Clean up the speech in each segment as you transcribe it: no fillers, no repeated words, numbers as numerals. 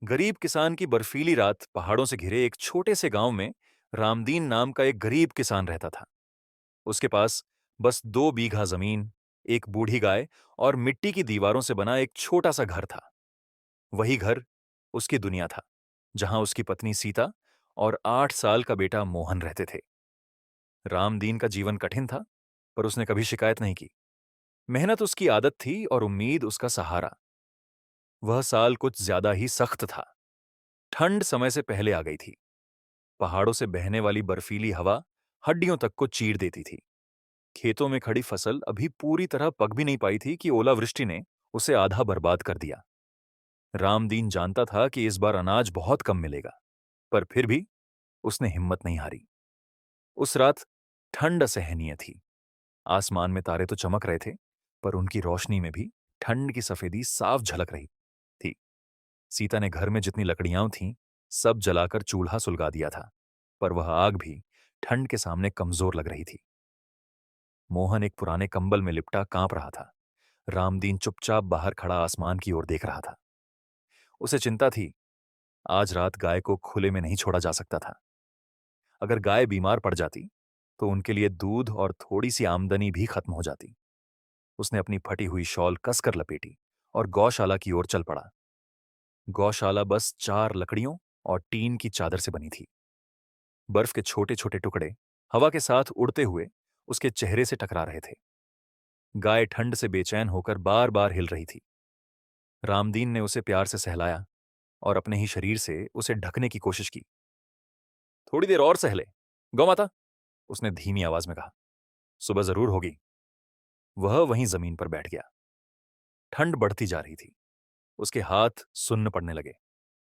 गरीब किसान की बर्फीली रात पहाड़ों से घिरे एक छोटे से गांव में रामदीन नाम का एक गरीब किसान रहता था। उसके पास बस 2 बीघा जमीन, एक बूढ़ी गाय और मिट्टी की दीवारों से बना एक छोटा सा घर था। वही घर उसकी दुनिया था, जहां उसकी पत्नी सीता और 8 साल का बेटा मोहन रहते थे। रामदीन का जीवन कठिन था, पर उसने कभी शिकायत नहीं की। मेहनत उसकी आदत थी और उम्मीद उसका सहारा। वह साल कुछ ज्यादा ही सख्त था। ठंड समय से पहले आ गई थी। पहाड़ों से बहने वाली बर्फीली हवा हड्डियों तक को चीर देती थी। खेतों में खड़ी फसल अभी पूरी तरह पक भी नहीं पाई थी कि ओलावृष्टि ने उसे आधा बर्बाद कर दिया। रामदीन जानता था कि इस बार अनाज बहुत कम मिलेगा, पर फिर भी उसने हिम्मत नहीं हारी। उस रात ठंड असहनीय थी। आसमान में तारे तो चमक रहे थे, पर उनकी रोशनी में भी ठंड की सफेदी साफ झलक रही थी। सीता ने घर में जितनी लकड़ियां थीं, सब जलाकर चूल्हा सुलगा दिया था, पर वह आग भी ठंड के सामने कमजोर लग रही थी। मोहन एक पुराने कंबल में लिपटा कांप रहा था। रामदीन चुपचाप बाहर खड़ा आसमान की ओर देख रहा था। उसे चिंता थी, आज रात गाय को खुले में नहीं छोड़ा जा सकता था। अगर गाय बीमार पड़ जाती, तो उनके लिए दूध और थोड़ी सी आमदनी भी खत्म हो जाती। उसने अपनी फटी हुई शॉल कसकर लपेटी और गौशाला की ओर चल पड़ा। गौशाला बस 4 लकड़ियों और टीन की चादर से बनी थी। बर्फ के छोटे छोटे टुकड़े हवा के साथ उड़ते हुए उसके चेहरे से टकरा रहे थे। गाय ठंड से बेचैन होकर बार बार हिल रही थी। रामदीन ने उसे प्यार से सहलाया और अपने ही शरीर से उसे ढकने की कोशिश की। थोड़ी देर और सहले, गौ माता, उसने धीमी आवाज में कहा। सुबह जरूर होगी। वह वहीं जमीन पर बैठ गया। ठंड बढ़ती जा रही थी। उसके हाथ सुन्न पड़ने लगे।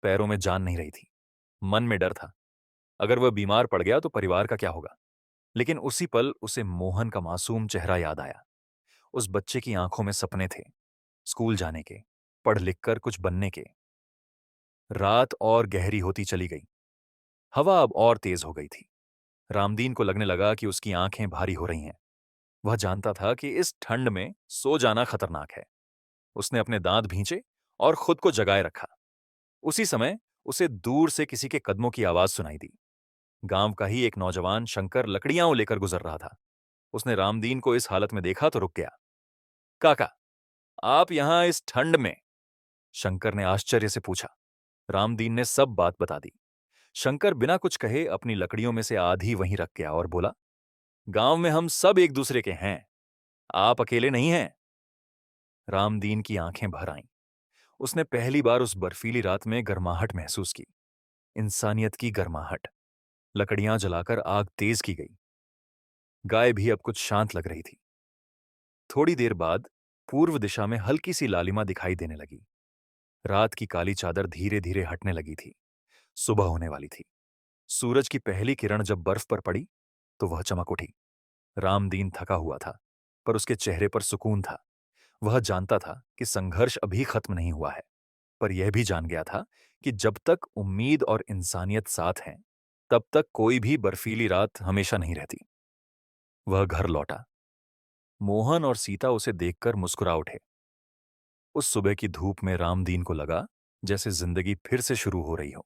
पैरों में जान नहीं रही थी। मन में डर था, अगर वह बीमार पड़ गया तो परिवार का क्या होगा। लेकिन उसी पल उसे मोहन का मासूम चेहरा याद आया। उस बच्चे की आंखों में सपने थे, स्कूल जाने के, पढ़ लिख कर कुछ बनने के। रात और गहरी होती चली गई। हवा अब और तेज हो गई थी। रामदीन को लगने लगा कि उसकी आंखें भारी हो रही हैं। वह जानता था कि इस ठंड में सो जाना खतरनाक है। उसने अपने दांत भींचे और खुद को जगाए रखा। उसी समय उसे दूर से किसी के कदमों की आवाज सुनाई दी। गांव का ही एक नौजवान शंकर लकड़ियां लेकर गुजर रहा था। उसने रामदीन को इस हालत में देखा तो रुक गया। काका, आप यहां इस ठंड में? शंकर ने आश्चर्य से पूछा। रामदीन ने सब बात बता दी। शंकर बिना कुछ कहे अपनी लकड़ियों में से आधी वहीं रख गया और बोला, गांव में हम सब एक दूसरे के हैं, आप अकेले नहीं हैं। रामदीन की आंखें भर आईं। उसने पहली बार उस बर्फीली रात में गर्माहट महसूस की। इंसानियत की गर्माहट। लकड़ियां जलाकर आग तेज की गई। गाय भी अब कुछ शांत लग रही थी। थोड़ी देर बाद पूर्व दिशा में हल्की सी लालिमा दिखाई देने लगी। रात की काली चादर धीरे धीरे हटने लगी थी। सुबह होने वाली थी। सूरज की पहली किरण जब बर्फ पर पड़ी, तो वह चमक उठी। रामदीन थका हुआ था, पर उसके चेहरे पर सुकून था। वह जानता था कि संघर्ष अभी खत्म नहीं हुआ है, पर यह भी जान गया था कि जब तक उम्मीद और इंसानियत साथ हैं, तब तक कोई भी बर्फीली रात हमेशा नहीं रहती। वह घर लौटा। मोहन और सीता उसे देखकर मुस्कुरा उठे। उस सुबह की धूप में रामदीन को लगा जैसे जिंदगी फिर से शुरू हो रही हो।